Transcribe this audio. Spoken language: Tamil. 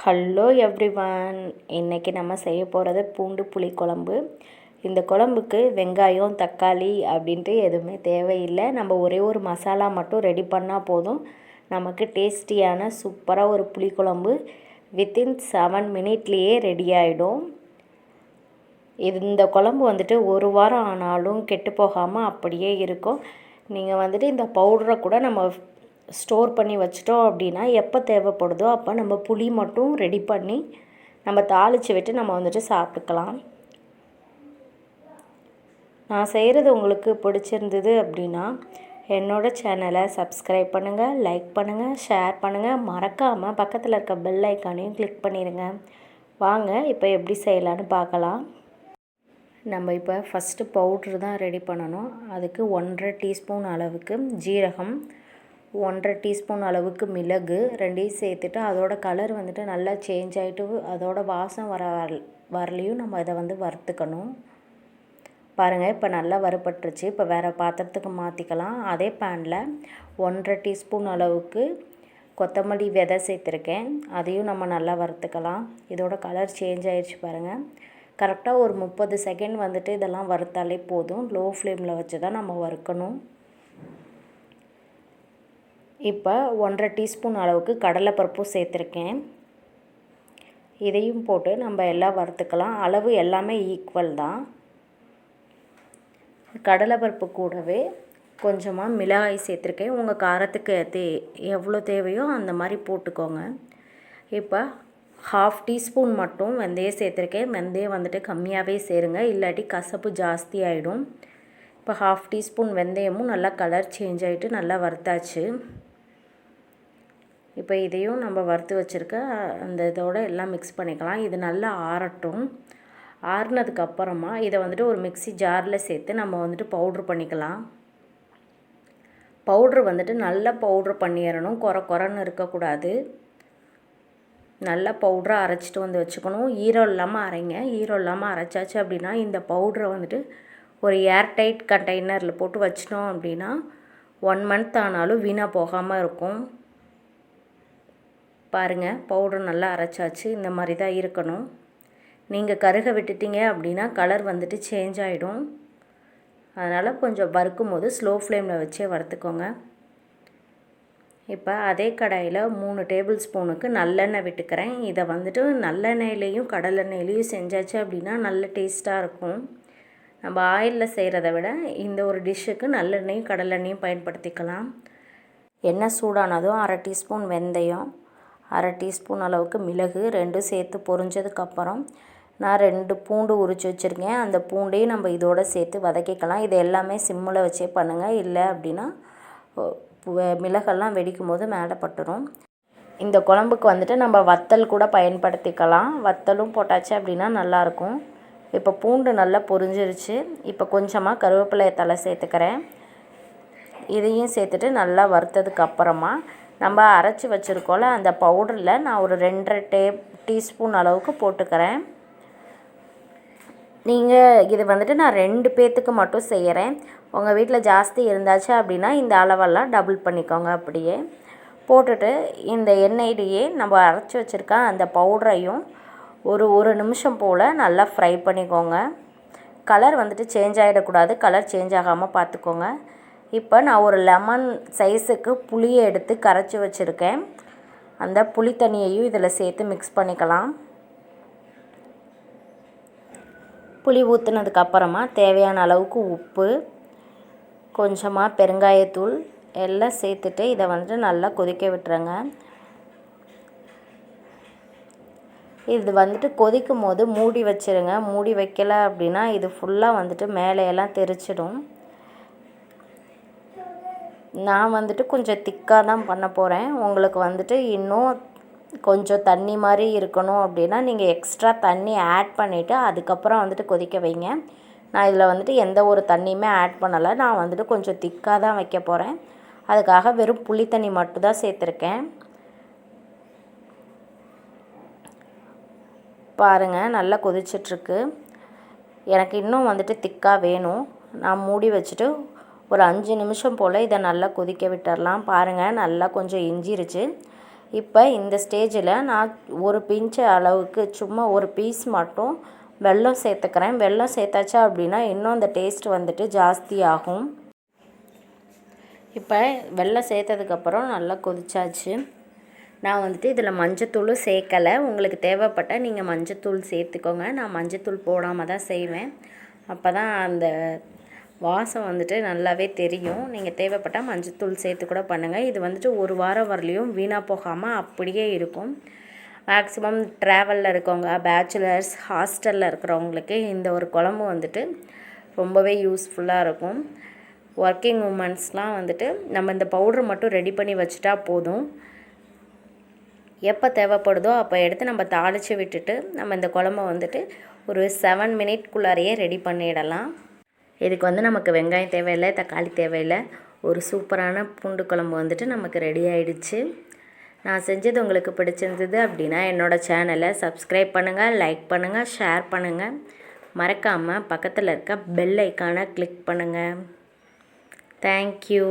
ஹலோ எவ்ரிவன், இன்றைக்கி நம்ம செய்ய போகிறது பூண்டு புளி குழம்பு. இந்த குழம்புக்கு வெங்காயம் தக்காளி அப்படின்ட்டு எதுவுமே தேவையில்லை. நம்ம ஒரே ஒரு மசாலா மட்டும் ரெடி பண்ணால் போதும். நமக்கு டேஸ்டியான சூப்பராக ஒரு புளி குழம்பு வித்தின் 7 மினிட்லேயே ரெடி ஆகிடும். இந்த குழம்பு வந்துட்டு ஒரு வாரம் ஆனாலும் கெட்டு போகாமல் அப்படியே இருக்கும். நீங்கள் வந்துட்டு இந்த பவுடரை கூட நம்ம ஸ்டோர் பண்ணி வச்சிட்டோம் அப்படின்னா எப்போ தேவைப்படுதோ அப்போ நம்ம புளி மட்டும் ரெடி பண்ணி நம்ம தாளித்து விட்டு நம்ம வந்துட்டு சாப்பிட்டுக்கலாம். நான் செய்கிறது உங்களுக்கு பிடிச்சிருந்தது அப்படின்னா என்னோடய சேனலை சப்ஸ்கிரைப் பண்ணுங்கள், லைக் பண்ணுங்கள், ஷேர் பண்ணுங்கள். மறக்காமல் பக்கத்தில் இருக்க பெல் ஐக்கானையும் கிளிக் பண்ணிடுங்க. வாங்க இப்போ எப்படி செய்யலான்னு பார்க்கலாம். நம்ம இப்போ ஃபஸ்ட்டு பவுட்ரு தான் ரெடி பண்ணணும். அதுக்கு 1.5 டீஸ்பூன் அளவுக்கு ஜீரகம், 1.5 டீஸ்பூன் அளவுக்கு மிளகு ரெண்டையும் சேர்த்துட்டு அதோட கலர் வந்துட்டு நல்லா சேஞ்ச் ஆகிட்டு அதோட வாசம் வரலையும் நம்ம இதை வந்து வறுத்துக்கணும். பாருங்கள், இப்போ நல்லா வறுபட்டுருச்சு. இப்போ வேறு பாத்திரத்துக்கு மாற்றிக்கலாம். அதே பேனில் 1.5 டீஸ்பூன் அளவுக்கு கொத்தமல்லி விதை சேர்த்துருக்கேன். அதையும் நம்ம நல்லா வறுத்துக்கலாம். இதோட கலர் சேஞ்ச் ஆகிடுச்சு பாருங்கள். கரெக்டாக ஒரு 30 செகண்ட் வந்துட்டு இதெல்லாம் வறுத்தாலே போதும். லோ ஃப்ளேமில் வச்சு தான் நம்ம வறுக்கணும். இப்போ 1.5 டீஸ்பூன் அளவுக்கு கடலைப்பருப்பும் சேர்த்துருக்கேன். இதையும் போட்டு நம்ம எல்லாம் வறுத்துக்கலாம். அளவு எல்லாமே ஈக்குவல் தான். கடலைப்பருப்பு கூடவே கொஞ்சமாக மிளகாய் சேர்த்துருக்கேன். உங்கள் காரத்துக்கு எவ்வளோ தேவையோ அந்த மாதிரி போட்டுக்கோங்க. இப்போ 1/2 டீஸ்பூன் மட்டும் வெந்தயம் சேர்த்துருக்கேன். வெந்தயம் வந்துட்டு கம்மியாகவே சேருங்க, இல்லாட்டி கசப்பு ஜாஸ்தி ஆகிடும். இப்போ 1/2 டீஸ்பூன் வெந்தயமும் நல்லா கலர் சேஞ்ச் ஆகிட்டு நல்லா வறுத்தாச்சு. இப்போ இதையும் நம்ம வறுத்து வச்சுருக்க அந்த இதோட எல்லாம் மிக்ஸ் பண்ணிக்கலாம். இது நல்லா ஆறட்டும். ஆறுனதுக்கப்புறமா இதை வந்துட்டு ஒரு மிக்ஸி ஜாரில் சேர்த்து நம்ம வந்துட்டு பவுட்ரு பண்ணிக்கலாம். பவுட்ரு வந்துட்டு நல்லா பவுட்ரு பண்ணிடணும். குறன்னு இருக்கக்கூடாது. நல்லா பவுட்ராக அரைச்சிட்டு வந்து வச்சுக்கணும். ஈரம் இல்லாமல் அரைங்க. ஈரம் இல்லாமல் அரைச்சாச்சு அப்படின்னா இந்த பவுட்ரை வந்துட்டு ஒரு ஏர்டைட் கண்டெய்னரில் போட்டு வச்சிட்டோம் அப்படின்னா 1 மந்த் ஆனாலும் வீணாக போகாமல் இருக்கும். பாருங்கள், பவுட்ரு நல்லா அரைச்சாச்சு. இந்த மாதிரி தான் இருக்கணும். நீங்கள் கருக விட்டுட்டீங்க அப்படின்னா கலர் வந்துட்டு சேஞ்ச் ஆகிடும். அதனால் கொஞ்சம் வறுக்கும் போது ஸ்லோ ஃப்ளேமில் வச்சே வறுத்துக்கோங்க. இப்போ அதே கடாயில் 3 டேபிள் ஸ்பூனுக்கு நல்லெண்ணெய் விட்டுக்கிறேன். இதை வந்துட்டு நல்லெண்ணெயிலையும் கடலெண்ணெயிலையும் செஞ்சாச்சு அப்படின்னா நல்ல டேஸ்ட்டாக இருக்கும். நம்ம ஆயிலில் செய்கிறத விட இந்த ஒரு டிஷ்ஷுக்கு நல்லெண்ணெயும் கடலெண்ணெயும் பயன்படுத்திக்கலாம். எண்ணெய் சூடானதும் 1/2 டீஸ்பூன் வெந்தயம், 1/2 டீஸ்பூன் அளவுக்கு மிளகு ரெண்டும் சேர்த்து பொரிஞ்சதுக்கப்புறம் நான் 2 பூண்டு உரித்து வச்சுருக்கேன். அந்த பூண்டையும் நம்ம இதோடு சேர்த்து வதக்கிக்கலாம். இது எல்லாமே சிம்மில் வச்சே பண்ணுங்கள். இல்லை அப்படின்னா மிளகெல்லாம் வெடிக்கும் போது மேலே பட்டுரும். இந்த குழம்புக்கு வந்துட்டு நம்ம வத்தல் கூட பயன்படுத்திக்கலாம். வத்தலும் போட்டாச்சு அப்படின்னா நல்லாயிருக்கும். இப்போ பூண்டு நல்லா பொரிஞ்சிருச்சு. இப்போ கொஞ்சமாக கருவேப்பிலை தழை சேர்த்துக்கிறேன். இதையும் சேர்த்துட்டு நல்லா வறுத்ததுக்கப்புறமா நம்ம அரைச்சி வச்சுருக்கோம்ல அந்த பவுடரில் நான் ஒரு 2.5 டீஸ்பூன் அளவுக்கு போட்டுக்கிறேன். நீங்கள் இது வந்துட்டு நான் 2 பேர்த்துக்கு மட்டும் செய்கிறேன். உங்கள் வீட்டில் ஜாஸ்தி இருந்தாச்சு அப்படின்னா இந்த அளவெல்லாம் டபுள் பண்ணிக்கோங்க. அப்படியே போட்டுட்டு இந்த எண்ணெயிலேயே நம்ம அரைச்சி வச்சுருக்க அந்த பவுடரையும் ஒரு நிமிஷம் போல் நல்லா ஃப்ரை பண்ணிக்கோங்க. கலர் வந்துட்டு சேஞ்ச் ஆகிடக்கூடாது. கலர் சேஞ்ச் ஆகாமல் பார்த்துக்கோங்க. இப்போ நான் ஒரு லெமன் சைஸுக்கு புளியை எடுத்து கரைச்சி வச்சுருக்கேன். அந்த புளி தண்ணியையும் இதில் சேர்த்து மிக்ஸ் பண்ணிக்கலாம். புளி ஊற்றுனதுக்கப்புறமா தேவையான அளவுக்கு உப்பு, கொஞ்சமாக பெருங்காயத்தூள் எல்லாம் சேர்த்துட்டு இதை வந்துட்டு நல்லா கொதிக்க விட்டுருங்க. இது வந்துட்டு கொதிக்கும் போது மூடி வச்சுருங்க. மூடி வைக்கலை அப்படின்னா இது ஃபுல்லாக வந்துட்டு மேலையெல்லாம் தெரிச்சிடும். நான் வந்துட்டு கொஞ்சம் திக்காக தான் பண்ண போகிறேன். உங்களுக்கு வந்துட்டு இன்னும் கொஞ்சம் தண்ணி மாதிரி இருக்கணும் அப்படின்னா நீங்கள் எக்ஸ்ட்ரா தண்ணி ஆட் பண்ணிவிட்டு அதுக்கப்புறம் வந்துட்டு கொதிக்க வைங்க. நான் இதில் வந்துட்டு எந்த ஒரு தண்ணியுமே ஆட் பண்ணலை. நான் வந்துட்டு கொஞ்சம் திக்காக தான் வைக்க போகிறேன். அதுக்காக வெறும் புளி தண்ணி மட்டும் தான் சேர்த்துருக்கேன். பாருங்கள், நல்லா கொதிச்சிட்ருக்கு. எனக்கு இன்னும் வந்துட்டு திக்காக வேணும். நான் மூடி வச்சுட்டு ஒரு 5 நிமிஷம் போல் இதை நல்லா கொதிக்க விட்டுடலாம். பாருங்கள், நல்லா கொஞ்சம் இஞ்சிருச்சு. இப்போ இந்த ஸ்டேஜில் நான் ஒரு பிஞ்சு அளவுக்கு சும்மா ஒரு பீஸ் மட்டும் வெல்லம் சேர்த்துக்கிறேன். வெல்லம் சேர்த்தாச்சா அப்படின்னா இன்னும் அந்த டேஸ்ட் வந்துட்டு ஜாஸ்தி ஆகும். இப்போ வெல்லம் சேர்த்ததுக்கப்புறம் நல்லா கொதிச்சாச்சு. நான் வந்துட்டு இதில் மஞ்சத்தூள் சேர்க்கலை. உங்களுக்கு தேவைப்பட்டால் நீங்கள் மஞ்சத்தூள் சேர்த்துக்கோங்க. நான் மஞ்சத்தூள் போடாமல் தான் செய்வேன். அப்போ தான் அந்த வாசம் வந்துட்டு நல்லாவே தெரியும். நீங்கள் தேவைப்பட்டால் மஞ்சத்தூள் சேர்த்து கூட பண்ணுங்கள். இது வந்துட்டு ஒரு வாரம் வரலையும் வீணாக போகாமல் அப்படியே இருக்கும். மேக்ஸிமம் ட்ராவலில் இருக்கவங்க, பேச்சுலர்ஸ், ஹாஸ்டலில் இருக்கிறவங்களுக்கு இந்த ஒரு குழம்பு வந்துட்டு ரொம்பவே யூஸ்ஃபுல்லாக இருக்கும். ஒர்க்கிங் உமன்ஸ்லாம் வந்துட்டு நம்ம இந்த பவுட்ரு மட்டும் ரெடி பண்ணி வச்சுட்டா போதும். எப்போ தேவைப்படுதோ அப்போ எடுத்து நம்ம தாளித்து விட்டுட்டு நம்ம இந்த குழம்ப வந்துட்டு ஒரு 7 மினிட்குள்ளாரையே ரெடி பண்ணிடலாம். இதுக்கு வந்து நமக்கு வெங்காயம் தேவையில்லை, தக்காளி தேவையில்லை. ஒரு சூப்பரான பூண்டு குழம்பு வந்துட்டு நமக்கு ரெடி ஆகிடுச்சு. நான் செஞ்சது உங்களுக்கு பிடிச்சிருந்தது அப்படின்னா என்னோடய சேனலை சப்ஸ்கிரைப் பண்ணுங்கள், லைக் பண்ணுங்கள், ஷேர் பண்ணுங்கள். மறக்காமல் பக்கத்தில் இருக்க பெல் ஐக்கானை கிளிக் பண்ணுங்கள். தேங்க்யூ.